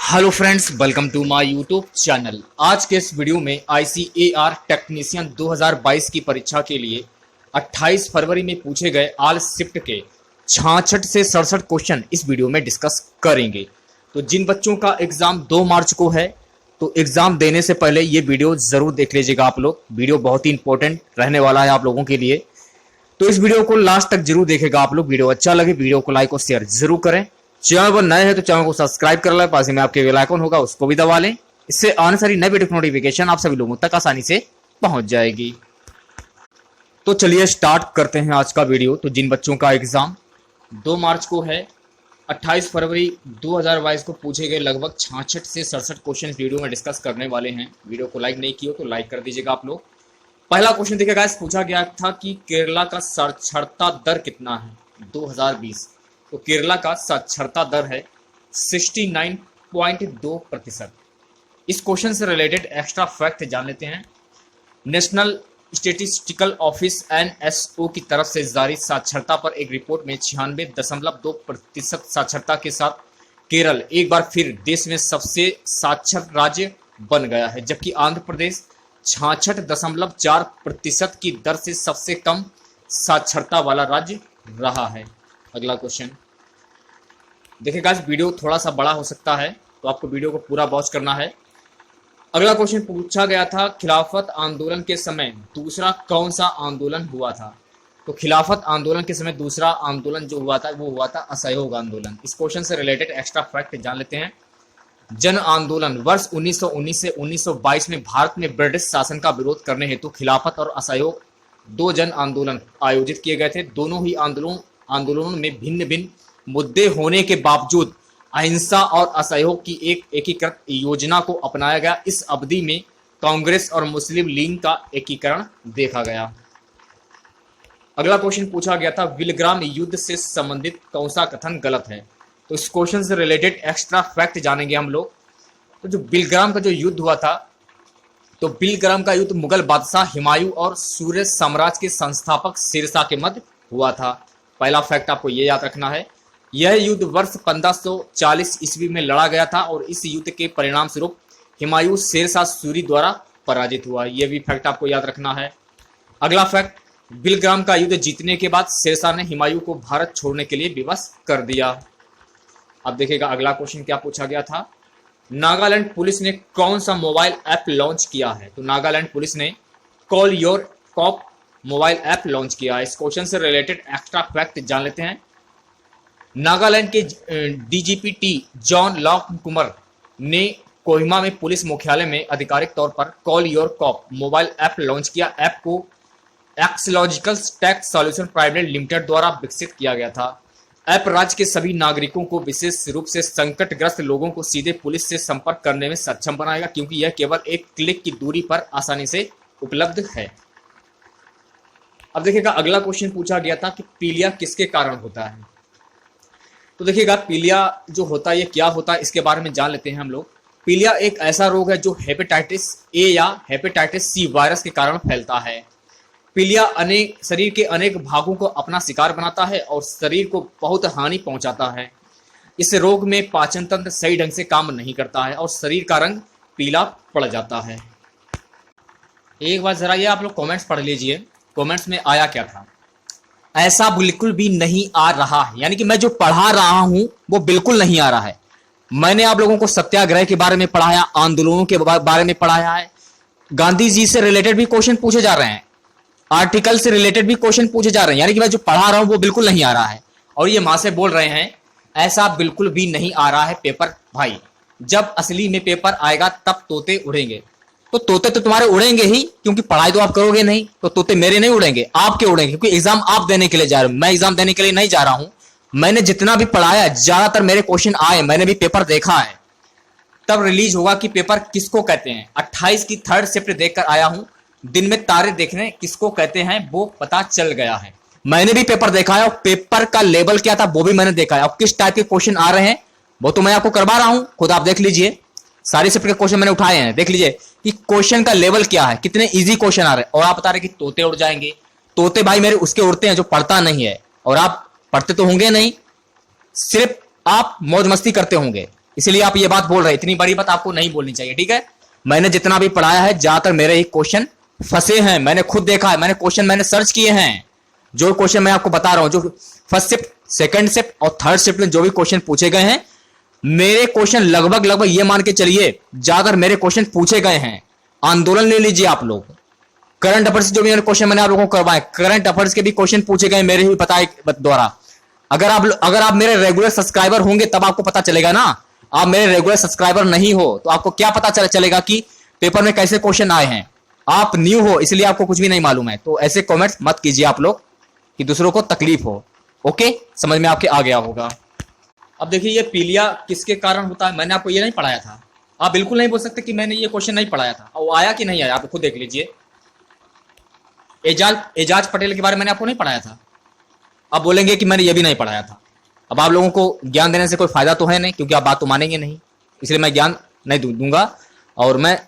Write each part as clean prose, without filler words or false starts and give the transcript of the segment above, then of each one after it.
Hello friends, welcome to my YouTube channel. आज के इस वीडियो में ICAR टेक्नीशियन 2022 की परीक्षा के लिए 28 फरवरी में पूछे गए ऑल शिफ्ट के 66 से 67 क्वेश्चन इस वीडियो में डिस्कस करेंगे। तो जिन बच्चों का एग्जाम 2 मार्च को है, तो एग्जाम देने से पहले ये वीडियो जरूर देख लीजिएगा आप लोग। वीडियो बहुत ही इंपॉर्टेंट रहने वाला है आप लोगों के लिए, तो इस वीडियो को लास्ट तक जरूर देखेगा आप लोग। वीडियो अच्छा लगे वीडियो को लाइक और शेयर जरूर करें। चैनल पर नए हैं तो चैनल को सब्सक्राइब कर लें, पास में आपके बेल आइकन होगा उसको भी दबा लें। इससे आने सारी नई वीडियो की नोटिफिकेशन आप सभी लोगों तक आसानी से पहुंच जाएगी। तो चलिए स्टार्ट करते हैं आज का वीडियो। तो जिन बच्चों का एग्जाम 2 मार्च को है, 28 फरवरी 2022 को पूछे गए लगभग 66 से 67 क्वेश्चन वीडियो में डिस्कस करने वाले हैं। वीडियो को लाइक नहीं किया तो लाइक कर दीजिएगा आप लोग। पहला क्वेश्चन देखिएगा, इस पूछा गया था कि केरला का साक्षरता दर कितना है 2020। तो केरला का साक्षरता दर है 69.2%। इस क्वेश्चन से रिलेटेड एक्स्ट्रा फैक्ट जान लेते हैं। नेशनल स्टेटिस्टिकल ऑफिस NSO की तरफ से जारी साक्षरता पर एक रिपोर्ट में 96.2% साक्षरता के साथ केरल एक बार फिर देश में सबसे साक्षर राज्य बन गया है, जबकि आंध्र प्रदेश 66.4% की दर से सबसे कम साक्षरता वाला राज्य रहा है। अगला क्वेश्चन देखिएगा, इस वीडियो थोड़ा सा बड़ा हो सकता है तो आपको वीडियो को पूरा वॉच करना है। अगला क्वेश्चन पूछा गया था, खिलाफत आंदोलन के समय दूसरा कौन सा आंदोलन हुआ था। तो खिलाफत आंदोलन के समय दूसरा आंदोलन जो हुआ था वो हुआ था असहयोग आंदोलन। इस क्वेश्चन से रिलेटेड एक्स्ट्रा फैक्ट जान लेते हैं। जन आंदोलन वर्ष 1919 से 1922 में भारत में ब्रिटिश शासन का विरोध करने हेतु खिलाफत और असहयोग 2 जन आंदोलन आयोजित किए गए थे। दोनों ही आंदोलनों में भिन्न भिन्न मुद्दे होने के बावजूद अहिंसा और असहयोग की एक एकीकृत योजना को अपनाया गया। इस अवधि में कांग्रेस और मुस्लिम लीग का एकीकरण देखा गया। अगला क्वेश्चन पूछा गया था, विलग्राम युद्ध से संबंधित कौन सा कथन गलत है। तो इस क्वेश्चन से रिलेटेड एक्स्ट्रा फैक्ट जानेंगे हम लोग। तो जो बिलग्राम का जो युद्ध हुआ था, तो बिलग्राम का युद्ध मुगल बादशाह हुमायूं और सूर्य साम्राज्य के संस्थापक शेरशाह के मध्य हुआ था। पहला फैक्ट आपको ये याद रखना है। यह युद्ध वर्ष 1540 ईस्वी में लड़ा गया था और इस युद्ध के परिणाम स्वरूप हुमायूं शेरशाह सूरी द्वारा पराजित हुआ। यह भी फैक्ट आपको याद रखना है। अगला फैक्ट, बिलग्राम का युद्ध जीतने के बाद शेरशाह ने हुमायूं को भारत छोड़ने के लिए विवश कर दिया। अब देखिएगा अगला क्वेश्चन क्या पूछा गया था, नागालैंड पुलिस ने कौन सा मोबाइल ऐप लॉन्च किया है। तो नागालैंड पुलिस ने call your cop mobile app launch किया है। इस क्वेश्चन से रिलेटेड एक्स्ट्रा फैक्ट जान लेते हैं। नागालैंड के DGPT जॉन लॉक कुमार ने कोहिमा में पुलिस मुख्यालय में आधिकारिक तौर पर call your cop mobile app launch किया। ऐप को एक्सलॉजिकल टेक सॉल्यूशन प्राइवेट लिमिटेड द्वारा विकसित किया गया था। ऐप राज्य के सभी नागरिकों को विशेष रूप से संकटग्रस्त लोगों को सीधे पुलिस से संपर्क करने में सक्षम बनाएगा, क्योंकि यह केवल एक क्लिक की दूरी पर आसानी से उपलब्ध है। अब देखिएगा अगला क्वेश्चन पूछा गया था कि पीलिया किसके कारण होता है। तो देखिएगा पीलिया जो होता है ये क्या होता है, इसके बारे में जान लेते हैं हम लोग। पीलिया एक ऐसा रोग है जो हेपेटाइटिस A या हेपेटाइटिस C वायरस के कारण फैलता है। पीलिया शरीर के अनेक भागों को अपना शिकार बनाता है और शरीर को बहुत हानि पहुंचाता है। इस रोग में पाचन तंत्र सही ढंग से काम नहीं करता है और शरीर का रंग पीला पड़ जाता है। एक बार जरा ये आप लोग कमेंट्स पढ़ लीजिए, कमेंट्स में आया क्या था। ऐसा बिल्कुल भी नहीं आ रहा है, यानी कि मैं जो पढ़ा रहा हूं वो बिल्कुल नहीं आ रहा है। मैंने आप लोगों को सत्याग्रह के बारे में पढ़ाया, आंदोलनों के बारे में पढ़ाया है, गांधी जी से रिलेटेड भी क्वेश्चन पूछे जा रहे हैं, आर्टिकल से रिलेटेड भी क्वेश्चन पूछे जा रहे हैं, यानी कि मैं जो पढ़ा रहा हूं वो बिल्कुल नहीं आ रहा है। और ये मां से बोल रहे हैं ऐसा बिल्कुल भी नहीं आ रहा है पेपर। भाई जब असली में पेपर आएगा तब तोते उड़ेंगे। तो तोते तो तुम्हारे उड़ेंगे ही, क्योंकि पढ़ाई तो आप करोगे नहीं। तो तोते मेरे नहीं उड़ेंगे, आपके उड़ेंगे, क्योंकि एग्जाम आप देने के लिए जा रहे हो, मैं एग्जाम देने के लिए नहीं जा रहा हूं। मैंने जितना भी पढ़ाया ज्यादातर मेरे क्वेश्चन आए, मैंने भी पेपर देखा है। तब रिलीज होगा कि पेपर किसको कहते हैं। 28 की 3rd शिफ्ट देखकर आया हूं, दिन में तारे देखने किसको कहते हैं वो पता चल गया है। मैंने भी पेपर देखा है और पेपर का लेवल क्या था वो भी मैंने देखा है, और किस टाइप के क्वेश्चन आ रहे हैं वो तो मैं आपको करवा रहा हूं, खुद आप देख लीजिए। सारी शिफ्ट के क्वेश्चन मैंने उठाए हैं, देख लीजिए कि क्वेश्चन का लेवल क्या है, कितने इजी क्वेश्चन आ रहे हैं। और आप बता रहे कि तोते उड़ जाएंगे। तोते भाई मेरे उसके उड़ते हैं जो पढ़ता नहीं है, और आप पढ़ते तो होंगे नहीं, सिर्फ आप मौज मस्ती करते होंगे। इसलिए आप ये बात बोल रहे हैं। इतनी बड़ी बात आपको नहीं बोलनी चाहिए, ठीक है। मैंने जितना भी पढ़ाया है ज्यादातर मेरे ही क्वेश्चन फंसे हैं, मैंने खुद देखा है, मैंने क्वेश्चन सर्च किए हैं। जो क्वेश्चन मैं आपको बता रहा हूं, जो फर्स्ट शिफ्ट, सेकंड शिफ्ट और थर्ड शिफ्ट में जो भी क्वेश्चन पूछे गए हैं, मेरे क्वेश्चन लगभग ये मान के चलिए ज्यादातर मेरे क्वेश्चन पूछे गए हैं। आंदोलन ले लीजिए आप लोग, करंट अफेयर्स जो भी क्वेश्चन मैंने आप लोगों को करवाए, करंट अफेयर्स के भी क्वेश्चन पूछे गए मेरे ही पता द्वारा। अगर आप मेरे रेगुलर सब्सक्राइबर होंगे तब आपको पता चलेगा ना। आप मेरे रेगुलर सब्सक्राइबर नहीं हो तो आपको क्या पता चलेगा कि पेपर में कैसे क्वेश्चन आए हैं। आप न्यू हो इसलिए आपको कुछ भी नहीं मालूम है, तो ऐसे कमेंट्स मत कीजिए आप लोग कि दूसरों को तकलीफ हो। ओके, समझ में आपके आ गया होगा। अब देखिए ये पीलिया किसके कारण होता है, मैंने आपको ये नहीं पढ़ाया था। आप बिल्कुल नहीं बोल सकते कि मैंने ये क्वेश्चन नहीं पढ़ाया था। वो आया कि नहीं आया आप खुद देख लीजिए। एजाज पटेल के बारे में मैंने आपको नहीं पढ़ाया था। आप बोलेंगे कि मैंने ये भी नहीं पढ़ाया था। अब आप लोगों को ज्ञान देने से कोई फायदा तो है नहीं, क्योंकि आप बात तो मानेंगे नहीं, इसलिए मैं ज्ञान नहीं दूंगा। और मैं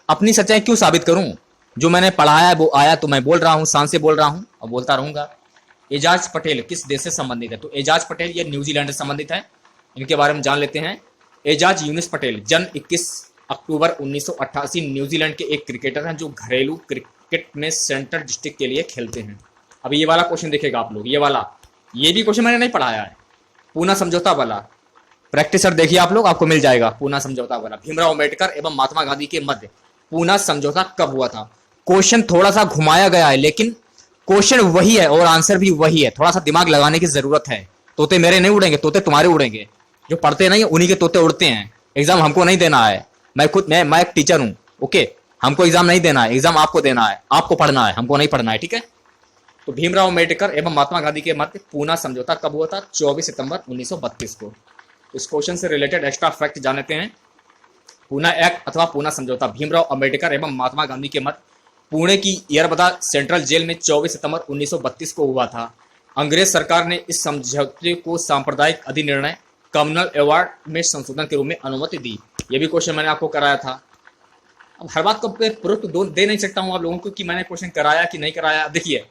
अपनी सच्चाई क्यों साबित करूं? जो मैंने पढ़ाया है वो आया तो मैं बोल रहा हूं, शान से बोल रहा हूं और बोलता रहूंगा। एजाज पटेल किस देश से संबंधित है? तो एजाज पटेल ये न्यूजीलैंड से संबंधित है। इनके बारे में जान लेते हैं। एजाज यूनुस पटेल जन्म 21 अक्टूबर 1988 न्यूजीलैंड के एक क्रिकेटर हैं जो घरेलू क्रिकेट में सेंट्रल डिस्ट्रिक्ट के लिए खेलते हैं। अब ये वाला क्वेश्चन देखेगा आप लोग, ये भी क्वेश्चन मैंने नहीं पढ़ाया है। पूना समझौता वाला प्रैक्टिसर देखिए आप लोग, आपको मिल जाएगा। पूना समझौता वाला भीमराव अम्बेडकर एवं महात्मा गांधी के मध्य पूना समझौता कब हुआ था? क्वेश्चन थोड़ा सा घुमाया गया है, लेकिन क्वेश्चन वही है और आंसर भी वही है। थोड़ा सा दिमाग लगाने की जरूरत है। तोते मेरे नहीं उड़ेंगे, तोते तुम्हारे उड़ेंगे। जो पढ़ते नहीं उन्हीं के तोते उड़ते हैं। एग्जाम हमको नहीं देना है। मैं एक टीचर हूं, ओके। हमको एग्जाम नहीं देना है, एग्जाम आपको देना है, आपको पढ़ना है, हमको नहीं पढ़ना है, ठीक है। तो भीमराव अम्बेडकर एवं महात्मा गांधी के मध्य पूना समझौता कब हुआ था? 24 सितंबर 1932 को। इस क्वेश्चन से रिलेटेड एक्स्ट्रा फैक्ट जानते हैं। पूना एक्ट अथवा पूना समझौता भीमराव अम्बेडकर एवं महात्मा गांधी के मध्य पुणे की यरबदा सेंट्रल जेल में 24 सितंबर 1932 को हुआ था। अंग्रेज सरकार ने इस समझौते को सांप्रदायिक अधिनिर्णय कम्युनल अवार्ड में संशोधन के रूप में अनुमति दी। यह भी क्वेश्चन मैंने आपको कराया था। अब हर बात को प्रूफ दे नहीं सकता हूं आप लोगों को कि मैंने क्वेश्चन कराया कि नहीं कराया। देखिए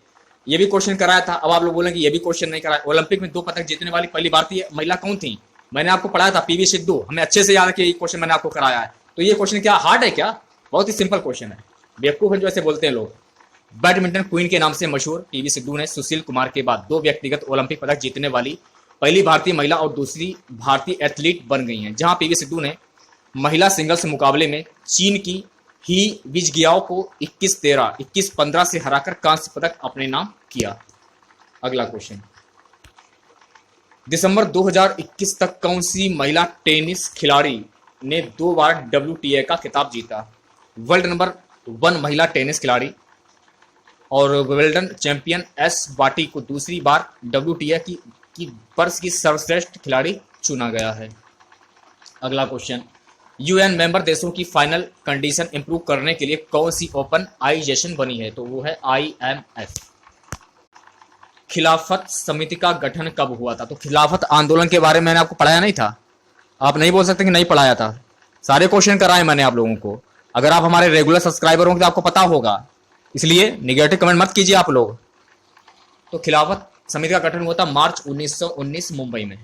ये भी क्वेश्चन कराया था। अब आप लोग बोलेंगे ये भी क्वेश्चन नहीं कराया। ओलंपिक में 2 पदक जीतने वाली पहली भारतीय महिला कौन थी? मैंने आपको पढ़ाया था, पीवी सिंधु। हमें अच्छे से याद है कि ये क्वेश्चन मैंने आपको कराया है। तो ये क्वेश्चन क्या हार्ड है क्या? बहुत ही सिंपल क्वेश्चन है। बेवकूफ है जो ऐसे बोलते हैं लोग। बैडमिंटन क्वीन के नाम से मशहूर पीवी सिंधु ने सुशील कुमार के बाद 2 व्यक्तिगत ओलंपिक पदक जीतने वाली पहली भारतीय महिला और दूसरी भारतीय एथलीट बन गई हैं। जहां पीवी सिंधु ने महिला सिंगल्स मुकाबले में चीन की ही विजगियाओ को 21-13, 21-15 से हराकर कांस्य पदक अपने नाम किया। अगला क्वेश्चन, दिसंबर 2021 तक कौन सी महिला टेनिस खिलाड़ी ने 2 बार WTA का खिताब जीता? वर्ल्ड नंबर 1 महिला टेनिस खिलाड़ी और विंबलडन चैंपियन एस बाटी को दूसरी बार WTA की वर्ष की सर्वश्रेष्ठ खिलाड़ी चुना गया है। अगला क्वेश्चन, यूएन मेंबर देशों की फाइनल कंडीशन इंप्रूव करने के लिए कौन सी ऑर्गेनाइजेशन बनी है? तो वो है IMF। खिलाफत समिति का गठन कब हुआ था? तो खिलाफत आंदोलन के बारे में मैंने आपको पढ़ाया नहीं था। आप नहीं बोल सकते कि नहीं पढ़ाया था। सारे क्वेश्चन कराए मैंने आप लोगों को। अगर आप हमारे रेगुलर सब्सक्राइबर होंगे तो आपको पता होगा, इसलिए निगेटिव कमेंट मत कीजिए आप लोग। तो खिलाफत समिति का गठन हुआ था मार्च 1919 मुंबई में।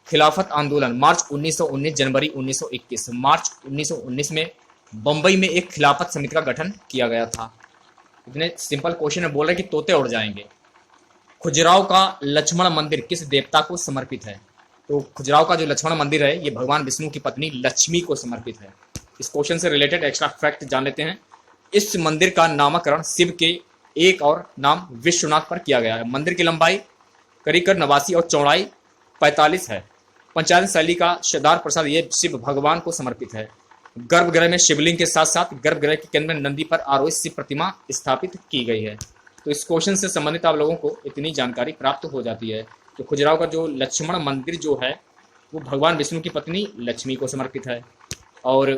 खिलाफत आंदोलन मार्च 1919, जनवरी 1921। मार्च 1919 में बंबई में एक खिलाफत समिति का गठन किया गया था। इतने सिंपल क्वेश्चन में बोल रहे कि तोते उड़ जाएंगे। खजुराहो का लक्ष्मण मंदिर किस देवता को समर्पित है? तो खजुराहो का जो लक्ष्मण मंदिर है ये भगवान विष्णु की पत्नी लक्ष्मी को समर्पित है। इस क्वेश्चन से रिलेटेड एक्स्ट्रा फैक्ट जान लेते हैं। इस मंदिर का नामकरण शिव के एक और नाम विश्वनाथ पर किया गया है। मंदिर की लंबाई करीब 89 और चौड़ाई 45 है। पंचायत शैली का सरदार प्रसाद ये शिव भगवान को समर्पित है। गर्भगृह में शिवलिंग के साथ साथ गर्भगृह के केंद्र में नंदी पर आरोहित शिव प्रतिमा स्थापित की गई है। तो इस क्वेश्चन से संबंधित आप लोगों को इतनी जानकारी प्राप्त हो जाती है। तो खजुराहो का जो लक्ष्मण मंदिर जो है वो भगवान विष्णु की पत्नी लक्ष्मी को समर्पित है। और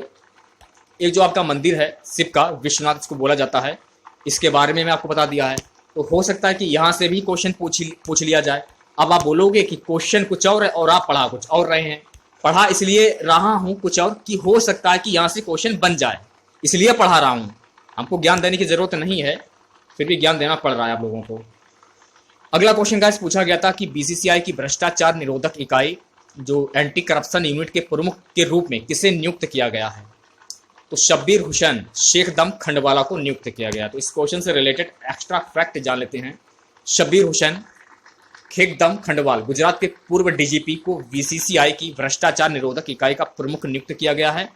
एक जो आपका मंदिर है शिव का, विश्वनाथ इसको बोला जाता है, इसके बारे में मैं आपको बता दिया है। तो हो सकता है कि यहाँ से भी क्वेश्चन पूछ लिया जाए। अब आप बोलोगे कि क्वेश्चन कुछ और है और आप पढ़ा कुछ और रहे हैं। पढ़ा इसलिए रहा हूँ कुछ और कि हो सकता है कि यहाँ से क्वेश्चन बन जाए, इसलिए पढ़ा रहा हूँ। हमको ज्ञान देने की जरूरत नहीं है, फिर भी ज्ञान देना पड़ रहा है आप लोगों को। अगला क्वेश्चन गाइस पूछा गया था कि BCCI की भ्रष्टाचार निरोधक इकाई जो एंटी करप्शन यूनिट के प्रमुख के रूप में किसे नियुक्त किया गया है? तो शब्बीर हुसैन शेख दम खंडवाला को नियुक्त किया गया। तो इस क्वेश्चन से रिलेटेड एक्स्ट्रा फैक्ट जान लेते हैं। शब्बीर हुसैन खेकदम खंडवाल गुजरात के पूर्व डीजीपी को बीसीसीआई की भ्रष्टाचार निरोधक इकाई का प्रमुख नियुक्त किया गया है।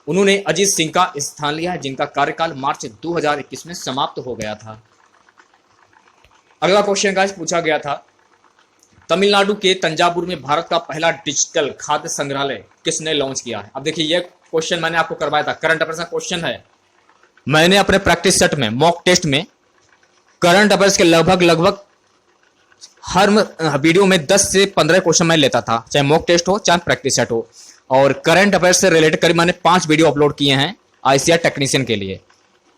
उन्होंने अजीत सिंह का स्थान लिया है, जिनका कार्यकाल मार्च 2021 में समाप्त हो गया था। अगला क्वेश्चन गाइस पूछा गया था, तमिलनाडु के तंजावुर में भारत का पहला डिजिटल खाद्य संग्रहालय किसने लॉन्च किया है? अब देखिए यह क्वेश्चन मैंने आपको करवाया था, करंट अफेयर्स का क्वेश्चन है। मैंने अपने प्रैक्टिस सेट में मॉक टेस्ट में करंट अफेयर्स के लगभग हर वीडियो में 10 से 15 क्वेश्चन मैं लेता था, चाहे मॉक टेस्ट हो चाहे प्रैक्टिस सेट हो। और करंट अफेयर्स से रिलेटेड करीब मैंने 5 वीडियो अपलोड किए हैं आईसीआर टेक्नीशियन के लिए।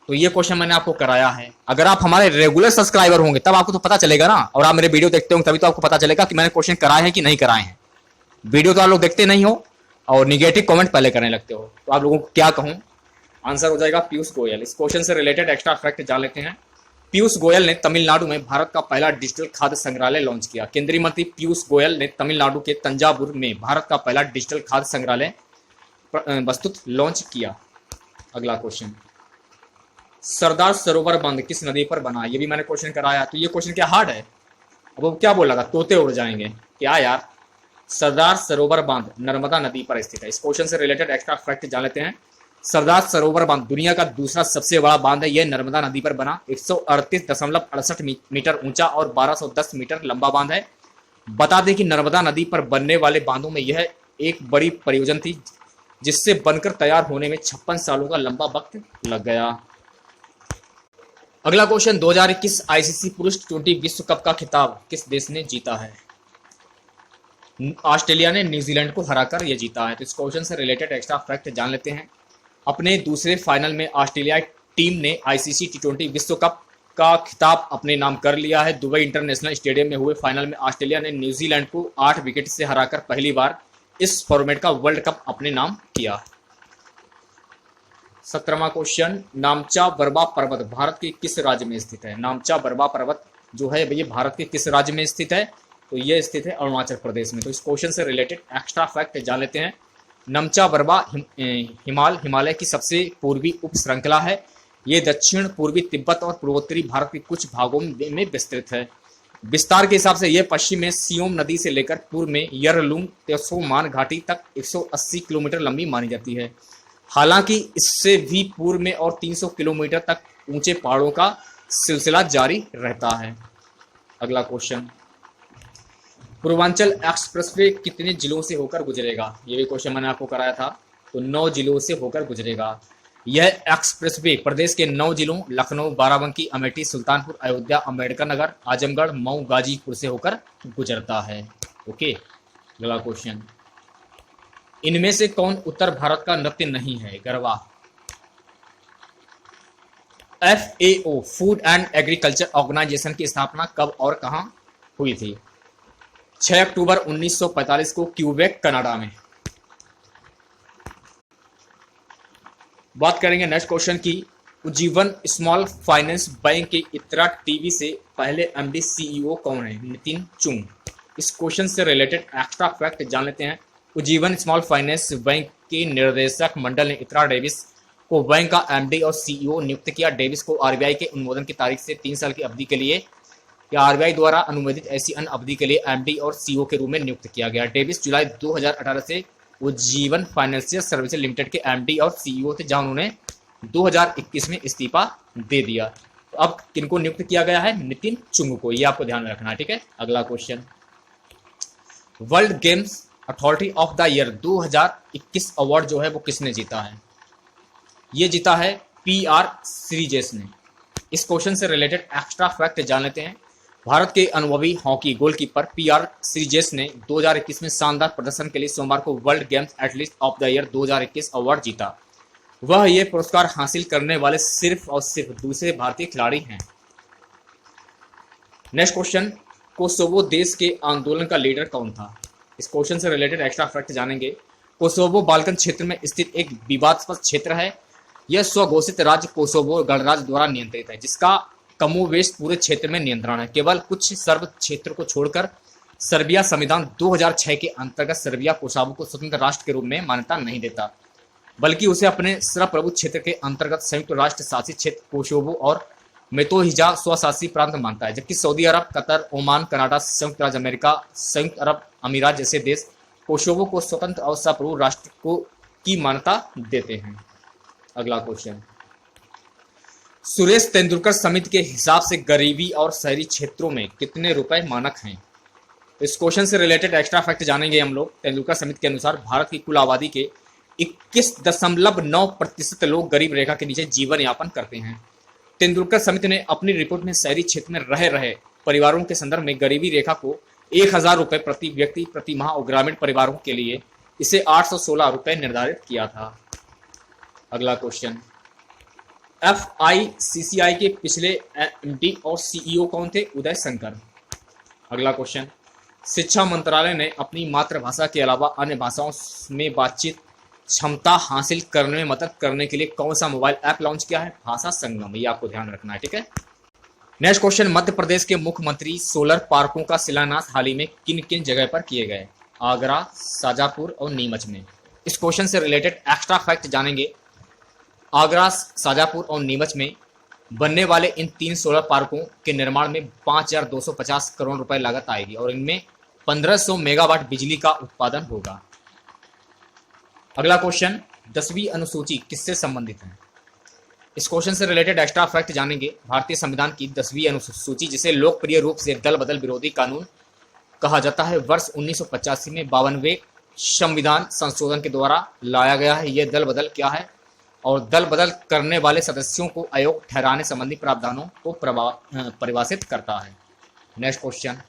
तो ये क्वेश्चन मैंने आपको कराया है। अगर आप हमारे रेगुलर सब्सक्राइबर होंगे तब आपको तो पता चलेगा ना, और आप मेरे वीडियो देखते होंगे तभी तो आपको पता चलेगा कि मैंने क्वेश्चन कराए हैं कि नहीं कराए हैं। वीडियो तो आप लोग देखते नहीं हो और निगेटिव कमेंट पहले करने लगते हो, तो आप लोगों को क्या कहूं, आंसर हो जाएगा पीयूष गोयल। इस क्वेश्चन से रिलेटेड एक्स्ट्रा फैक्ट जान लेते हैं। पीयूष गोयल ने तमिलनाडु में भारत का पहला डिजिटल खाद्य संग्रहालय लॉन्च किया। केंद्रीय मंत्री पीयूष गोयल ने तमिलनाडु के तंजावुर में भारत का पहला डिजिटल खाद्य संग्रहालय वस्तुत लॉन्च किया। अगला क्वेश्चन, सरदार सरोवर बांध किस नदी पर बना? ये भी मैंने क्वेश्चन कराया। तो ये क्वेश्चन क्या हार्ड है? अब वो क्या बोला था, तोते उड़ जाएंगे क्या यार? सरदार सरोवर बांध नर्मदा नदी पर स्थित है। इस क्वेश्चन से रिलेटेड एक्स्ट्रा फैक्ट जान लेते हैं। सरदार सरोवर बांध दुनिया का दूसरा सबसे बड़ा बांध है। यह नर्मदा नदी पर बना 138.68 मीटर ऊंचा और 1210 मीटर लंबा बांध है। बता दें कि नर्मदा नदी पर बनने वाले बांधों में यह एक बड़ी परियोजना थी, जिससे बनकर तैयार होने में 56 सालों का लंबा वक्त लग गया। अगला क्वेश्चन, 2021 आईसीसी पुरुष टी20 विश्व कप का खिताब किस देश ने जीता है? ऑस्ट्रेलिया ने न्यूजीलैंड को हराकर यह जीता है। तो इस क्वेश्चन से रिलेटेड एक्स्ट्रा फैक्ट जान लेते हैं। अपने दूसरे फाइनल में ऑस्ट्रेलिया टीम ने आईसीसी टी20 विश्व कप का खिताब अपने नाम कर लिया है। दुबई इंटरनेशनल स्टेडियम में हुए फाइनल में ऑस्ट्रेलिया ने न्यूजीलैंड को 8 विकेट से हराकर पहली बार इस फॉर्मेट का वर्ल्ड कप अपने नाम किया। 17वां क्वेश्चन, नामचा बरवा पर्वत भारत के किस राज्य में स्थित है? नामचा बरवा पर्वत जो है ये भारत के किस राज्य में स्थित है? तो ये स्थित है अरुणाचल प्रदेश में। तो इस क्वेश्चन से रिलेटेड एक्स्ट्रा फैक्ट जान लेते हैं। नमचा बरवा हिमालय की सबसे पूर्वी उप श्रृंखला है। ये दक्षिण पूर्वी तिब्बत और पूर्वोत्तरी भारत के कुछ भागों में विस्तृत है। विस्तार के हिसाब से यह पश्चिम में सियोम नदी से लेकर पूर्व में यरलुंग त्सोमान घाटी तक 180 किलोमीटर लंबी मानी जाती है। हालांकि इससे भी पूर्व में और 300 किलोमीटर तक ऊंचे पहाड़ों का सिलसिला जारी रहता है। अगला क्वेश्चन, पूर्वांचल एक्सप्रेसवे कितने जिलों से होकर गुजरेगा? ये भी क्वेश्चन मैंने आपको कराया था। तो 9 जिलों से होकर गुजरेगा। यह एक्सप्रेसवे प्रदेश के 9 जिलों लखनऊ, बाराबंकी, अमेठी, सुल्तानपुर, अयोध्या, अम्बेडकर नगर, आजमगढ़, मऊ, गाजीपुर से होकर गुजरता है। ओके, अगला क्वेश्चन, इनमें से कौन उत्तर भारत का नृत्य नहीं है? Garba. FAO food and agriculture organisation की स्थापना कब और कहां हुई थी? 6 अक्टूबर 1945 को क्यूबेक, कनाडा में। बात करेंगे नेक्स्ट क्वेश्चन की, उज्जीवन स्मॉल फाइनेंस बैंक के इतरा टीवी से पहले MD CEO कौन है? नितिन चुंग। इस क्वेश्चन से रिलेटेड एक्स्ट्रा फैक्ट जान लेते हैं। उज्जीवन स्मॉल फाइनेंस बैंक के निर्देशक मंडल ने इतरा डेविस को बैंक का MD और CEO नियुक्त किया। डेविस को RBI के अनुमोदन की तारीख से 3 साल की अवधि के लिए या RBI द्वारा अनुमोदित ऐसी अन्य अवधि के लिए MD और CEO के रूप में नियुक्त किया गया। डेविस जुलाई 2018 से उज्जीवन फाइनेंशियल सर्विसेज लिमिटेड के MD और CEO थे, जहां उन्होंने 2021 में इस्तीफा दे दिया। तो अब किनको नियुक्त किया गया है? नितिन चुंग को। ये आपको ध्यान में रखना है, ठीक है। अगला question, world games authority of the year 2021 award जो है वो किसने जीता है? ये जीता है PR श्रीजेश ने। इस क्वेश्चन से रिलेटेड एक्स्ट्रा फैक्ट जान लेते हैं। भारत के अनुभवी हॉकी गोलकीपर PR श्रीजेश ने 2021 में शानदार प्रदर्शन के लिए सोमवार को world games athlete of the year 2021 award जीता। वह ये पुरस्कार हासिल करने वाले सिर्फ और सिर्फ दूसरे भारतीय खिलाड़ी हैं। नेक्स्ट क्वेश्चन, कोसोवो देश के आंदोलन का लीडर कौन था? इस क्वेश्चन से रिलेटेड एक्स्ट्रा फैक्ट जानेंगे। कोसोवो बाल्कन क्षेत्र में स्थित एक विवादास्पद क्षेत्र है। यह स्वघोषित राज्य कोसोवो गणराज्य द्वारा नियंत्रित है, जिसका कमोवेश पूरे क्षेत्र में नियंत्रण है। केवल कुछ सर्ब क्षेत्र को छोड़कर सर्बिया संविधान 2006 के अंतर्गत सर्बिया कोसोवो को स्वतंत्र राष्ट्र के रूप में मान्यता नहीं देता, बल्कि उसे अपने संप्रभु क्षेत्र के अंतर्गत संयुक्त राष्ट्र शासित क्षेत्र कोसोवो और मेतोहिजा स्वशासी प्रांत मानता है, जबकि सऊदी अरब, कतर, ओमान, कनाडा, संयुक्त राज्य अमेरिका, संयुक्त अरब अमीरात जैसे देश कोसोवो को स्वतंत्र और संप्रभु राष्ट्र को की मान्यता देते हैं। अगला क्वेश्चन, सुरेश तेंदुलकर समिति के हिसाब से गरीबी और शहरी क्षेत्रों में कितने रुपए मानक हैं? इस क्वेश्चन से रिलेटेड एक्स्ट्रा फैक्ट जानेंगे हम लोग। तेंदुलकर समिति के अनुसार भारत की कुल आबादी के 21.9% लोग गरीब रेखा के नीचे जीवन यापन करते हैं। तेंदुलकर समिति ने अपनी रिपोर्ट में शहरी क्षेत्र में रह रहे परिवारों के संदर्भ में गरीबी रेखा को 1000 रुपए प्रति व्यक्ति प्रति माह और ग्रामीण परिवारों के लिए इसे 816 रुपए निर्धारित किया था। अगला क्वेश्चन, FICCI के पिछले MD और CEO कौन थे? उदय शंकर। अगला क्वेश्चन, शिक्षा मंत्रालय ने अपनी मातृभाषा के अलावा अन्य भाषाओं में बातचीत क्षमता हासिल करने में मदद करने के लिए कौन सा मोबाइल ऐप लॉन्च किया है? भाषा संगम। ये आपको ध्यान रखना है, ठीक है। नेक्स्ट क्वेश्चन, मध्य प्रदेश के मुख्यमंत्री सोलर पार्कों का शिलान्यास हाल ही में किन किन जगह पर किए गए? आगरा, शाजापुर और नीमच में। इस क्वेश्चन से रिलेटेड एक्स्ट्रा फैक्ट जानेंगे। आगरा, शाजापुर और नीमच में बनने वाले इन 3 सोलर पार्कों के निर्माण में 5250 करोड़ रुपए लागत आएगी और इनमें 1500 मेगावाट बिजली का उत्पादन होगा। अगला क्वेश्चन, 10वीं अनुसूची किससे संबंधित है? इस क्वेश्चन से रिलेटेड एक्स्ट्रा फैक्ट जानेंगे। भारतीय संविधान की 10वीं अनुसूची, जिसे लोकप्रिय रूप से दल बदल विरोधी कानून कहा जाता है, वर्ष 1985 में 52वें संविधान संशोधन के द्वारा लाया गया है। यह दल बदल क्या है और दल बदल करने वाले सदस्यों को अयोग्य ठहराने संबंधी प्रावधानों को परिभाषित करता है। नेक्स्ट क्वेश्चन,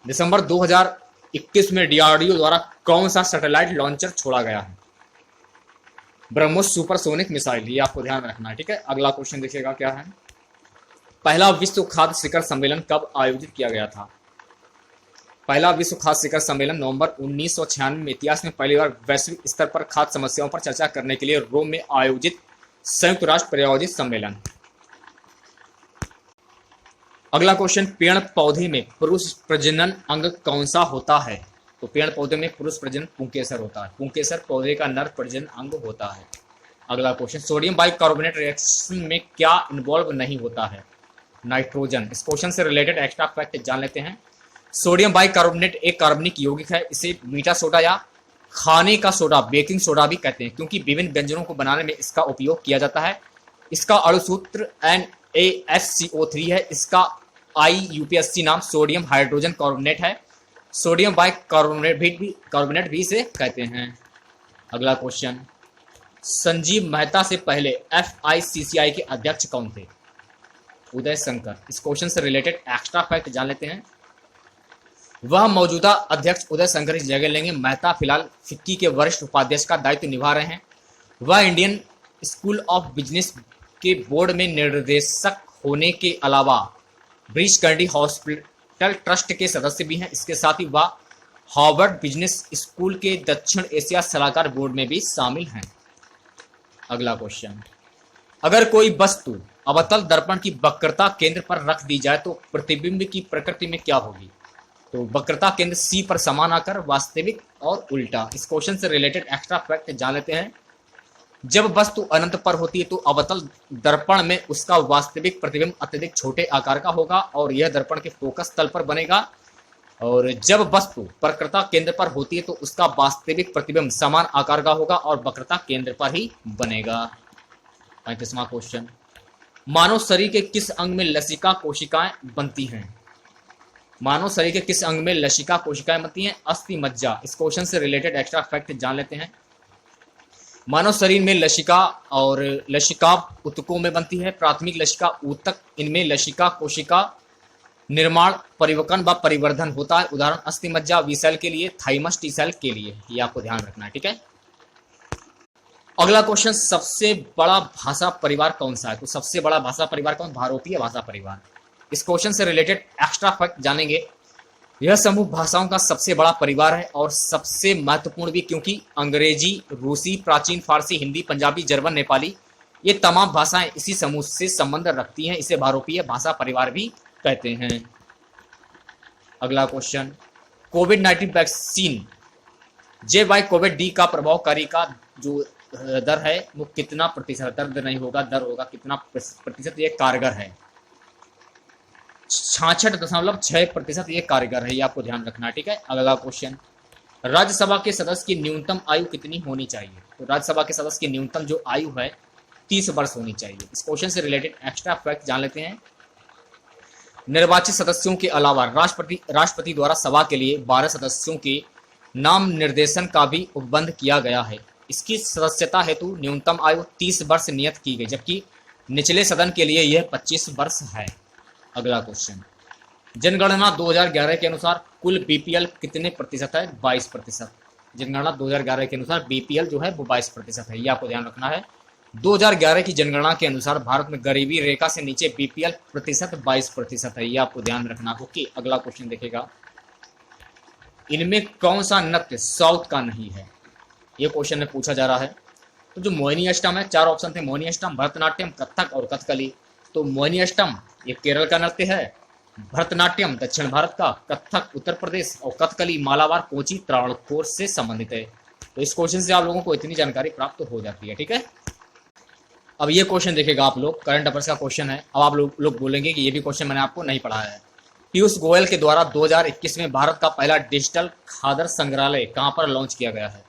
दिसंबर 2021 में DRDO द्वारा कौन सा सैटेलाइट लॉन्चर छोड़ा गया है? BrahMos supersonic missile. ये आपको ध्यान रखना है, ठीक है। अगला क्वेश्चन देखिएगा क्या है। पहला विश्व खाद्य शिखर सम्मेलन कब आयोजित किया गया था? पहला विश्व खाद्य शिखर सम्मेलन नवंबर 1996 में इतिहास में पहली बार वैश्विक स्तर पर खाद्य समस्याओं पर चर्चा करने के लिए रोम में आयोजित संयुक्त राष्ट्र प्रायोजित सम्मेलन। अगला क्वेश्चन, पेड़ पौधे में पुरुष प्रजनन अंग कौन सा होता है? तो पेड़ पौधे में पुरुष प्रजनन पुंकेसर होता है। पुंकेसर पौधे का नर प्रजनन अंग होता है। अगला क्वेश्चन, सोडियम बाइकार्बोनेट रिएक्शन में क्या इन्वॉल्व नहीं होता है? नाइट्रोजन। इस क्वेश्चन से रिलेटेड एक्स्ट्रा फैक्ट जान लेते हैं। सोडियम बाइकार्बोनेट एक कार्बनिक यौगिक है। इसे मीठा सोडा या खाने का सोडा, बेकिंग सोडा भी कहते हैं, क्योंकि विभिन्न व्यंजनों को बनाने में इसका उपयोग किया जाता है। इसका अणुसूत्र NaHCO3 है। इसका IUPAC नाम सोडियम हाइड्रोजन कार्बोनेट है। सोडियम बाइकार्बोनेट भी इसे कहते हैं। अगला क्वेश्चन, संजीव मेहता से पहले FICCI के अध्यक्ष कौन थे? उदय शंकर। इस क्वेश्चन से रिलेटेड एक्स्ट्रा फैक्ट जान लेते हैं। वह मौजूदा अध्यक्ष उदय शंकर की जगह लेंगे। मेहता फिलहाल फिक्की के वरिष्ठ उपाध्यक्ष का दायित्व निभा रहे हैं। वह इंडियन स्कूल ऑफ बिजनेस के बोर्ड में निर्देशक होने के अलावा ब्रीच कैंडी हॉस्पिटल ट्रस्ट के सदस्य भी हैं। इसके साथ ही वह हार्वर्ड बिजनेस स्कूल के दक्षिण एशिया सलाहकार बोर्ड में भी शामिल हैं। अगला क्वेश्चन, अगर कोई वस्तु अवतल दर्पण की वक्रता केंद्र पर रख दी जाए तो प्रतिबिंब की प्रकृति में क्या होगी? तो वक्रता केंद्र C पर समान आकर वास्तविक और उल्टा। इस क्वेश्चन से रिलेटेड एक्स्ट्रा फैक्ट जान लेते हैं। जब वस्तु अनंत पर होती है तो अवतल दर्पण में उसका वास्तविक प्रतिबिंब अत्यधिक छोटे आकार का होगा और यह दर्पण के फोकस तल पर बनेगा। और जब वस्तु वक्रता केंद्र पर होती है तो उसका वास्तविक प्रतिबिंब समान आकार का होगा और वक्रता केंद्र पर ही बनेगा। 35वां क्वेश्चन, मानव शरीर के किस अंग में लसिका कोशिकाएं बनती हैं? मानव शरीर के किस अंग में लसिका कोशिकाएं बनती हैं? अस्थि मज्जा। इस क्वेश्चन से रिलेटेड एक्स्ट्रा फैक्ट जान लेते हैं। मानव शरीर में लसिका और लसिका ऊतकों में बनती है। प्राथमिक लसिका ऊतक, इनमें लसिका कोशिका निर्माण, परिवकन व परिवर्धन होता है। उदाहरण अस्थि मज्जा वी सेल के लिए, थाइमस टी सेल के लिए। ये आपको ध्यान रखना है, ठीक है। अगला क्वेश्चन, सबसे बड़ा भाषा परिवार कौन सा है? तो सबसे बड़ा भाषा परिवार कौन? भारतीय भाषा परिवार। इस क्वेश्चन से रिलेटेड एक्स्ट्रा फैक्ट जानेंगे। यह समूह भाषाओं का सबसे बड़ा परिवार है और सबसे महत्वपूर्ण भी, क्योंकि अंग्रेजी, रूसी, प्राचीन फारसी, हिंदी, पंजाबी, जर्मन, नेपाली, ये तमाम भाषाएं इसी समूह से संबंध रखती हैं। इसे भारतीय भाषा परिवार भी कहते हैं। अगला क्वेश्चन, कोविड-19 वैक्सीन जे कोविड डी का प्रभावकारी का जो दर है वो कितना प्रतिशत, दर्द नहीं होगा, दर होगा कितना प्रतिशत ये कारगर है? 66.6% ये कारगर है, ये आपको ध्यान रखना है, ठीक है। अगला क्वेश्चन, राज्यसभा के सदस्य की न्यूनतम आयु कितनी होनी चाहिए? तो राज्यसभा के सदस्य की न्यूनतम जो आयु है 30 वर्ष होनी चाहिए। इस क्वेश्चन से रिलेटेड एक्स्ट्रा फैक्ट जान लेते हैं। निर्वाचित सदस्यों के अलावा राष्ट्रपति द्वारा सभा के लिए 12 सदस्यों के नाम निर्देशन का भी उपबंध किया गया है। इसकी सदस्यता हेतु न्यूनतम आयु 30 वर्ष नियत की गई, जबकि निचले सदन के लिए यह 25 वर्ष है। अगला क्वेश्चन, जनगणना 2011 के अनुसार कुल बीपीएल कितने प्रतिशत है? 22%। जनगणना 2011 के अनुसार बीपीएल जो है वो 22% है, ये आपको ध्यान रखना है। 2011 की जनगणना के अनुसार भारत में गरीबी रेखा से नीचे बीपीएल प्रतिशत 22% है, ये आपको ध्यान रखना। ओके, अगला क्वेश्चन देखेगा, इनमें कौन सा नृत्य साउथ का नहीं है? ये क्वेश्चन में पूछा जा रहा है। तो जो मोहिनी अष्टम है, 4 ऑप्शन थे, मोहिनी अष्टम, भरतनाट्यम, कथक और कथकली। तो मोहिनी अष्टम ये केरल का नृत्य है, भरतनाट्यम दक्षिण भारत का, कथक उत्तर प्रदेश और कथकली मालाबार कोची त्रावणकोर से संबंधित है। तो इस क्वेश्चन से आप लोगों को इतनी जानकारी प्राप्त हो जाती है, ठीक है। अब ये क्वेश्चन देखेगा आप लोग, करंट अफेयर्स का क्वेश्चन है। अब आप लोग बोलेंगे कि ये भी क्वेश्चन मैंने आपको नहीं पढ़ाया है। पीयूष गोयल के द्वारा 2021 में भारत का पहला डिजिटल खाद्य संग्रहालय कहां पर लॉन्च किया गया है?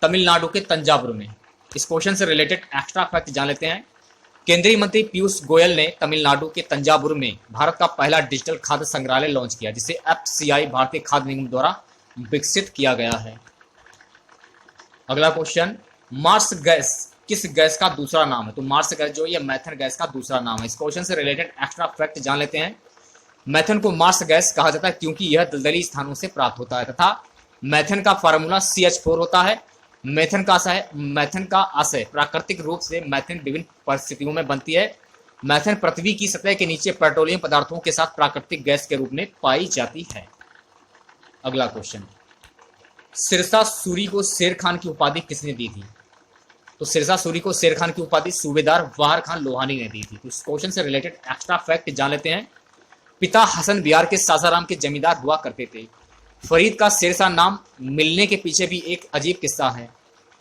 तमिलनाडु के तंजावुर में। इस क्वेश्चन से रिलेटेड एक्स्ट्रा फैक्ट जान लेते हैं। केंद्रीय मंत्री पीयूष गोयल ने तमिलनाडु के तंजावुर में भारत का पहला डिजिटल खाद्य संग्रहालय लॉन्च किया, जिसे एफसीआई भारतीय खाद्य निगम द्वारा विकसित किया गया है। अगला क्वेश्चन, मार्स गैस किस गैस का दूसरा नाम है? तो मार्स गैस जो ये मैथन गैस का दूसरा नाम है। इस क्वेश्चन से रिलेटेड एक्स्ट्रा फैक्ट जान लेते हैं। मैथन को मार्स गैस कहा जाता है क्योंकि यह दलदली स्थानों से प्राप्त होता है तथा मैथन का फार्मूला CH4 होता है। मैथन का आशय प्राकृतिक रूप से मैथन विभिन्न परिस्थितियों में बनती है। मैथन पृथ्वी की सतह के नीचे पेट्रोलियम पदार्थों के साथ प्राकृतिक गैस के रूप में पाई जाती है। अगला क्वेश्चन, सिरसा सूरी को शेर खान की उपाधि किसने दी थी? तो सिरसा सूरी को शेर खान की उपाधि सूबेदार वाहर खान लोहानी ने दी थी। तो इस क्वेश्चन से रिलेटेड एक्स्ट्रा फैक्ट जान लेते हैं। पिता हसन बिहार के सासाराम के जमींदार हुआ करते थे। फरीद का शेरशाह नाम मिलने के पीछे भी एक अजीब किस्सा है।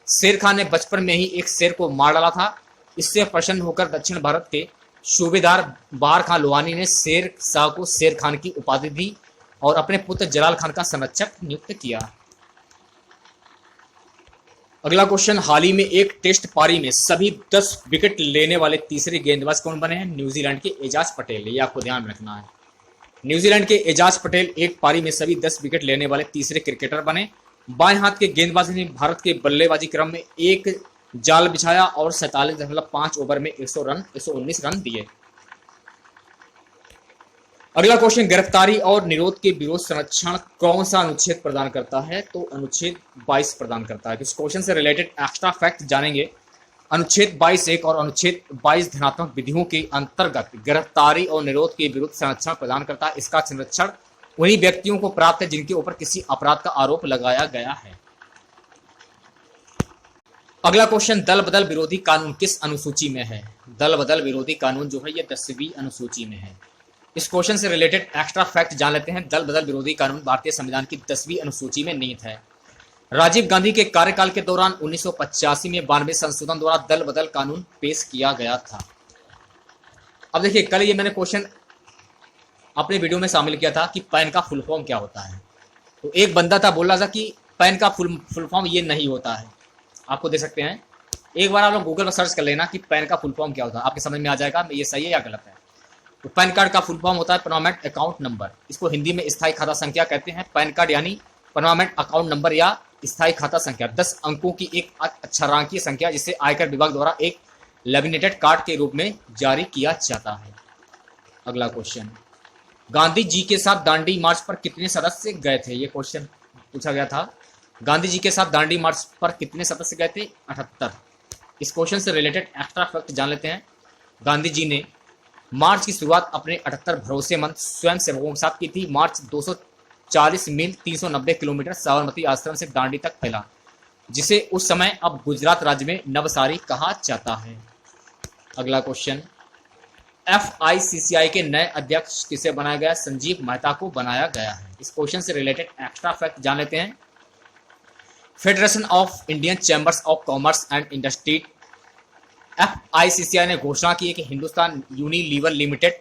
शेर खान ने बचपन में ही एक शेर को मार डाला था। इससे प्रसन्न होकर दक्षिण भारत के सूबेदार वाहर खान लोहानी ने शेर शाह को शेर खान की उपाधि दी और अपने पुत्र जलाल खान का संरक्षक नियुक्त किया। अगला क्वेश्चन, हाल ही में एक टेस्ट पारी में सभी 10 विकेट लेने वाले तीसरे गेंदबाज कौन बने हैं? न्यूजीलैंड के एजाज पटेल, ये आपको ध्यान रखना है। न्यूजीलैंड के एजाज पटेल एक पारी में सभी 10 विकेट लेने वाले तीसरे क्रिकेटर बने। बाएं हाथ के गेंदबाज ने भारत के बल्लेबाजी क्रम में एक जाल बिछाया और 47.5 ओवर में 119 रन दिए। अगला क्वेश्चन, गिरफ्तारी और निरोध के विरोध संरक्षण कौन सा अनुच्छेद प्रदान करता है? तो अनुच्छेद 22 प्रदान करता है। इस क्वेश्चन से रिलेटेड एक्स्ट्रा फैक्ट जानेंगे। अनुच्छेद 22(1) और अनुच्छेद 22 धनात्मक विधियों के अंतर्गत गिरफ्तारी और निरोध के विरुद्ध संरक्षण प्रदान करता है। इसका संरक्षण उन्हीं व्यक्तियों को प्राप्त है जिनके ऊपर किसी अपराध का आरोप लगाया गया है। अगला क्वेश्चन, दल बदल विरोधी कानून किस अनुसूची में है? दल बदल विरोधी कानून जो है ये 10वीं अनुसूची में है। इस क्वेश्चन से रिलेटेड एक्स्ट्रा फैक्ट जान लेते हैं। दल बदल विरोधी कानून भारतीय संविधान की 10वीं अनुसूची में निहित है। राजीव गांधी के कार्यकाल के दौरान 1985 में 92 संशोधन द्वारा दल बदल कानून पेश किया गया था। अब देखिए, कल ये मैंने क्वेश्चन अपने वीडियो में शामिल किया था कि पैन का फुल फॉर्म क्या होता है। तो एक बंदा था बोल रहा था कि पैन का फुल फॉर्म ये नहीं होता है। आपको दे सकते हैं, एक बार आप लोग गूगल पर सर्च कर लेना कि पैन का फुल फॉर्म क्या होता है, आपके समझ में आ जाएगा ये सही है या गलत है। तो पैन कार्ड का फुल फॉर्म होता है परमानेंट अकाउंट नंबर। इसको हिंदी में स्थायी खाता संख्या कहते हैं। पैन कार्ड यानी परमानेंट अकाउंट नंबर या स्थायी खाता संख्या 10 अंकों की एक अक्षरांकीय संख्या जिसे आयकर विभाग द्वारा एक लैमिनेटेड कार्ड के रूप में जारी किया जाता है। अगला क्वेश्चन, गांधी जी के साथ दांडी मार्च पर कितने सदस्य गए थे? ये क्वेश्चन पूछा गया था। गांधी जी के साथ दांडी मार्च पर कितने सदस्य गए थे? 78। इस क्वेश्चन से रिलेटेड एक्स्ट्रा फैक्ट जान लेते हैं। गांधी जी ने मार्च की शुरुआत अपने 78 भरोसेमंद स्वयंसेवकों के साथ की थी। मार्च 240 मील 390 किलोमीटर साबरमती आश्रम से दांडी तक फैला, जिसे उस समय अब गुजरात राज्य में नवसारी कहा जाता है। अगला क्वेश्चन, FICCI के नए अध्यक्ष किसे बनाया गया? संजीव मेहता को बनाया गया है। इस क्वेश्चन से रिलेटेड एक्स्ट्रा फैक्ट जान लेते हैं। Federation of Indian chambers of commerce and industry FICCI ने घोषणा की है कि हिंदुस्तान यूनिलीवर लिमिटेड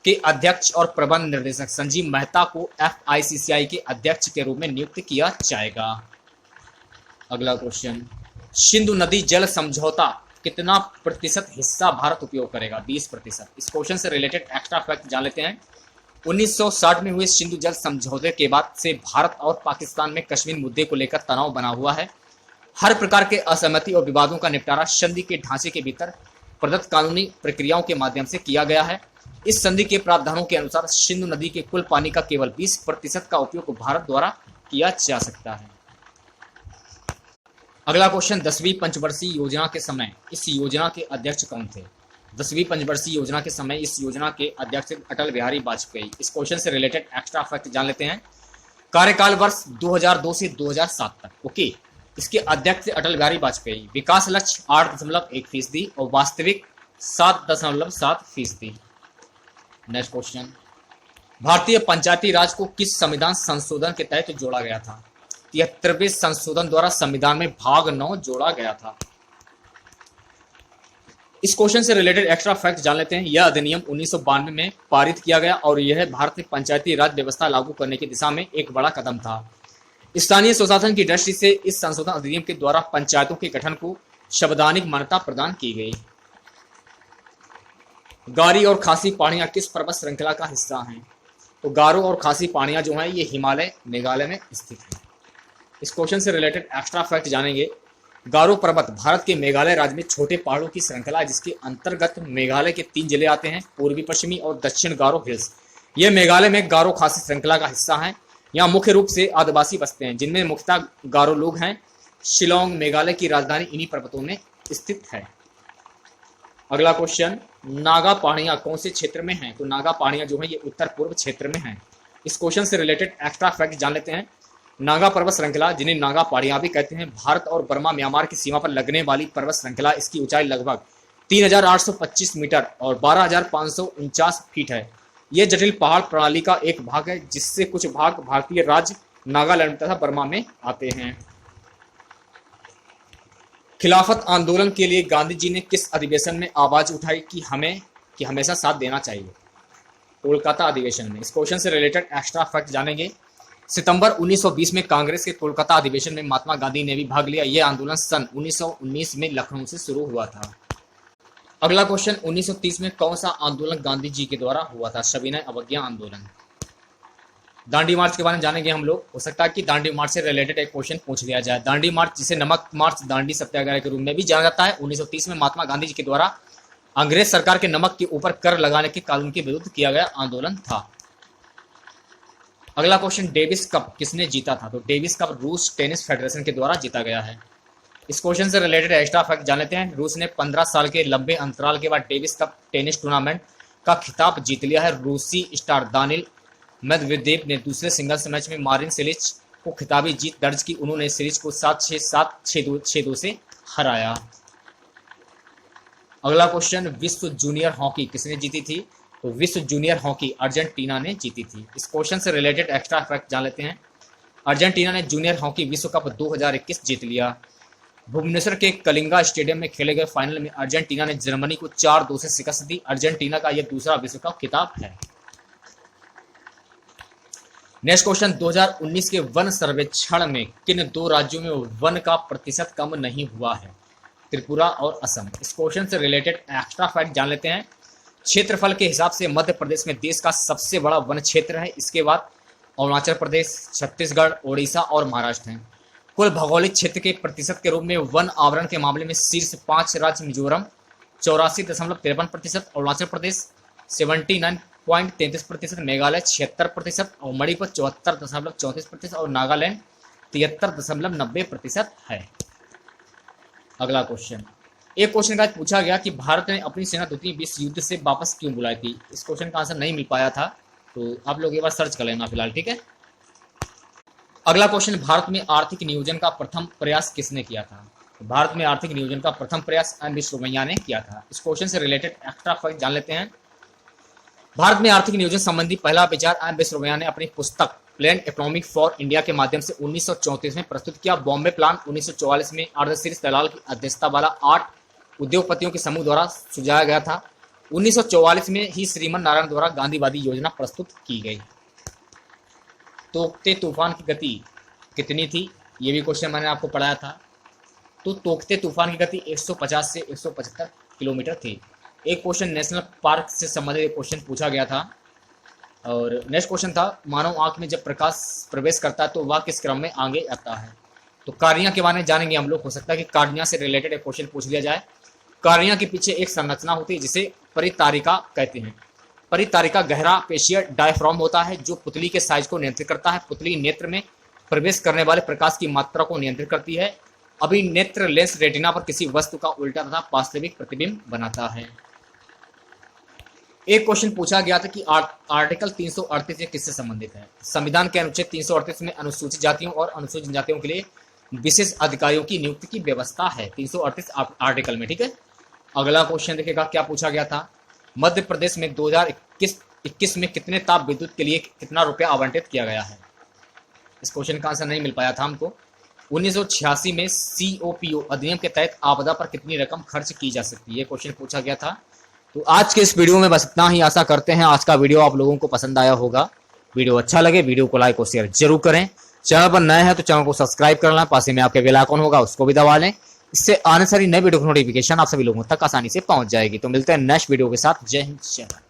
के अध्यक्ष और प्रबंध निर्देशक संजीव मेहता को FICCI के अध्यक्ष के रूप में नियुक्त किया जाएगा। अगला क्वेश्चन, सिंधु नदी जल समझौता कितना प्रतिशत हिस्सा भारत उपयोग करेगा? 20%। इस क्वेश्चन से रिलेटेड एक्स्ट्रा फैक्ट जान लेते हैं। 1960 में हुए सिंधु जल समझौते के बाद से भारत और पाकिस्तान में कश्मीर मुद्दे को लेकर तनाव बना हुआ है। हर प्रकार के असहमति और विवादों का निपटारा संधि के ढांचे के भीतर प्रदत्त कानूनी प्रक्रियाओं के माध्यम से किया गया है। इस संधि के प्रावधानों के अनुसार सिंधु नदी के कुल पानी का केवल 20% का उपयोग भारत द्वारा किया जा सकता है। अगला क्वेश्चन, 10वीं पंचवर्षीय योजना के समय इस योजना के अध्यक्ष कौन थे? 10वीं पंचवर्षीय योजना के समय इस योजना के अध्यक्ष अटल बिहारी वाजपेयी। इस क्वेश्चन से रिलेटेड एक्स्ट्रा फैक्ट जान लेते हैं। कार्यकाल वर्ष 2002 से 2007 तक। ओके, इसके अध्यक्ष अटल बिहारी वाजपेयी। विकास लक्ष्य 8.1% और वास्तविक 7.7%। नेक्स्ट क्वेश्चन, भारतीय पंचायती राज को किस संविधान संशोधन के तहत जोड़ा गया था? 73वें संशोधन द्वारा संविधान में भाग 9 जोड़ा गया था। इस क्वेश्चन से रिलेटेड एक्स्ट्रा फैक्ट जान लेते हैं। यह अधिनियम 1992 में पारित किया गया और यह भारतीय पंचायती राज व्यवस्था लागू करने की दिशा में एक बड़ा कदम था। स्थानीय स्वशासन की दृष्टि से इस संशोधन अधिनियम के द्वारा पंचायतों के गठन को संवैधानिक मान्यता प्रदान की गई। गारो और खासी पहाड़ियां किस पर्वत श्रृंखला का हिस्सा हैं? तो गारो और खासी पहाड़ियां जो हैं ये हिमालय मेघालय में स्थित है। इस क्वेश्चन से रिलेटेड एक्स्ट्रा फैक्ट जानेंगे। गारो पर्वत भारत के मेघालय राज्य में छोटे पहाड़ों की श्रृंखला है, जिसके अंतर्गत मेघालय के 3 जिले आते हैं, पूर्वी, पश्चिमी और दक्षिण गारो हिल्स। ये मेघालय में गारो खासी श्रृंखला का हिस्सा है। यहाँ मुख्य रूप से आदिवासी बसते हैं, जिनमें मुख्यतः गारो लोग हैं। शिलोंग मेघालय की राजधानी इन्हीं पर्वतों में स्थित है। अगला क्वेश्चन, नागा पहाड़ियां कौन से क्षेत्र में हैं? तो नागा पहाड़ियां जो हैं ये उत्तर पूर्व क्षेत्र में हैं। इस क्वेश्चन से रिलेटेड एक्स्ट्रा फैक्ट जान लेते हैं। नागा पर्वत श्रृंखला, जिन्हें नागा पहाड़ियां भी कहते हैं, भारत और बर्मा म्यांमार की सीमा पर लगने वाली पर्वत श्रृंखला। इसकी ऊंचाई लगभग 3825 मीटर और 12549 फीट है। यह जटिल पहाड़ प्रणाली का एक भाग है, जिससे कुछ भाग भारतीय राज्य नागालैंड तथा बर्मा में आते हैं। खिलाफत आंदोलन के लिए गांधी जी ने किस अधिवेशन में आवाज उठाई कि हमेशा साथ देना चाहिए? कोलकाता अधिवेशन में। इस क्वेश्चन से रिलेटेड एक्स्ट्रा फैक्ट जानेंगे। सितंबर 1920 में कांग्रेस के कोलकाता अधिवेशन में महात्मा गांधी ने भी भाग लिया। यह आंदोलन सन 1919 में लखनऊ से शुरू हुआ था। अगला क्वेश्चन, 1930 में कौन सा आंदोलन गांधी जी के द्वारा हुआ था? सविनय अवज्ञा आंदोलन। दांडी मार्च के बारे में जानेंगे हम लोग। हो सकता है कि दांडी मार्च से रिलेटेड एक क्वेश्चन पूछ लिया जाए। दांडी मार्च, जिसे नमक मार्च, दांडी सत्याग्रह के रूप में भी जाना जाता है, 1930 में महात्मा गांधी जी के द्वारा अंग्रेज सरकार के नमक के ऊपर कर लगाने के कानून के विरुद्ध किया गया आंदोलन था। अगला क्वेश्चन, डेविस कप किसने जीता था? तो डेविस कप रूस टेनिस फेडरेशन के द्वारा जीता गया है। इस क्वेश्चन से रिलेटेड एक्स्ट्रा फैक्ट जान लेते हैं। रूस ने 15 साल के लंबे अंतराल के बाद डेविस कप टेनिस टूर्नामेंट का खिताब जीत लिया है। रूसी स्टार दानिल मेदवेदेव ने दूसरे सिंगल्स मैच में मारिन सिलिच को खिताबी जीत दर्ज की। उन्होंने सिलिच को 7-6, 7-6, 6-2 से हराया। अगला क्वेश्चन, विश्व जूनियर हॉकी किसने जीती थी? तो विश्व जूनियर हॉकी अर्जेंटीना ने जीती थी। इस क्वेश्चन से रिलेटेड एक्स्ट्रा फैक्ट जान लेते हैं। अर्जेंटीना ने जूनियर हॉकी विश्व कप 2021 जीत लिया। भुवनेश्वर के कलिंगा स्टेडियम में खेले गए फाइनल में अर्जेंटीना ने जर्मनी को 4-2 से शिकस्त दी। अर्जेंटीना का यह दूसरा विश्व कप खिताब है। नेक्स्ट क्वेश्चन, 2019 के वन सर्वेक्षण में किन 2 राज्यों में वन का प्रतिशत कम नहीं हुआ है? त्रिपुरा और असम। इस क्वेश्चन से रिलेटेड एक्स्ट्रा फैक्ट जान लेते हैं। क्षेत्रफल के हिसाब से मध्य प्रदेश में देश का सबसे बड़ा वन क्षेत्र है। इसके बाद अरुणाचल प्रदेश, छत्तीसगढ़, ओडिशा और महाराष्ट्र हैं। कुल भौगोलिक क्षेत्र के प्रतिशत के रूप में वन आवरण के मामले में शीर्ष 5 राज्य मिजोरम 84.53%, अरुणाचल प्रदेश 79.33%, मेघालय 76% और मणिपुर 74.34% और नागालैंड 73.90% है। अगला क्वेश्चन, एक क्वेश्चन का पूछा गया कि भारत ने अपनी सेना द्वितीय विश्व युद्ध से वापस क्यों बुलाई थी? इस क्वेश्चन का आंसर नहीं मिल पाया था, तो आप लोग एक बार सर्च कर लेना फिलहाल, ठीक है। अगला क्वेश्चन, भारत में आर्थिक नियोजन का प्रथम प्रयास किसने किया था? भारत में आर्थिक नियोजन का प्रथम प्रयास एम विश्वकर्मा ने किया था। इस क्वेश्चन से रिलेटेड एक्स्ट्रा फैक्ट जान लेते हैं। भारत में आर्थिक नियोजन संबंधी पहला विचार एम विश्वकर्मा ने अपनी पुस्तक प्लान इकोनॉमिक फॉर इंडिया के माध्यम से 1934 में प्रस्तुत किया। बॉम्बे प्लान 1944 में अर्धशीर्ष दलाल की अध्यक्षता वाला 8 उद्योगपतियों के समूह द्वारा सुझाया गया था। 1944 में ही श्रीमन नारायण द्वारा गांधीवादी योजना प्रस्तुत की गई। तोकते तूफान की गति कितनी थी, ये भी क्वेश्चन मैंने आपको पढ़ाया था। तो तोकते तूफान की गति 150 से 175 किलोमीटर थी। एक क्वेश्चन नेशनल पार्क से संबंधित एक क्वेश्चन पूछा गया था। और नेक्स्ट क्वेश्चन था, मानव आंख में जब प्रकाश प्रवेश करता है तो वह किस क्रम में आगे आता है। तो कार्निया के बारे में जानेंगे हम लोग। हो सकता है कि कार्निया से रिलेटेड एक क्वेश्चन पूछ लिया जाए। कार्निया के पीछे एक संरचना होती है जिसे परितारिका कहते हैं। परितारिका गहरा पेशीय डायफ्राम होता है जो पुतली के साइज को नियंत्रित करता है। पुतली नेत्र में प्रवेश करने वाले प्रकाश की मात्रा को नियंत्रित करती है। अभिनेत्र लेंस रेटिना पर किसी वस्तु का उल्टा तथा वास्तविक प्रतिबिंब बनाता है। एक क्वेश्चन पूछा गया था कि आर्टिकल 338 किससे संबंधित है। संविधान के अनुच्छेद 338 में अनुसूचित जातियों और अनुसूचित जनजातियों के लिए विशेष अधिकारियों की नियुक्ति की व्यवस्था है 338 आर्टिकल में। ठीक है, अगला क्वेश्चन देखिएगा क्या पूछा गया था। मध्य प्रदेश में 2021 में कितने ताप विद्युत के लिए कितना रुपया आवंटित किया गया है। इस क्वेश्चन का आंसर नहीं मिल पाया था हमको। 1986 में COPO अधिनियम के तहत आपदा पर कितनी रकम खर्च की जा सकती है, ये क्वेश्चन पूछा गया था। तो आज के इस वीडियो में बस इतना ही। आशा करते हैं आज का वीडियो आप लोगों को पसंद आया होगा। वीडियो अच्छा लगे वीडियो को लाइक और शेयर जरूर करें। चैनल पर नए हैं तो चैनल को सब्सक्राइब कर लें। पास में आपके बेल आइकन होगा उसको भी दबा लें। इससे आने सारी नई वीडियो की नोटिफिकेशन आप सभी लोगों तक आसानी से पहुंच जाएगी। तो मिलते हैं नेक्स्ट वीडियो के साथ। जय हिंद, जय भारत।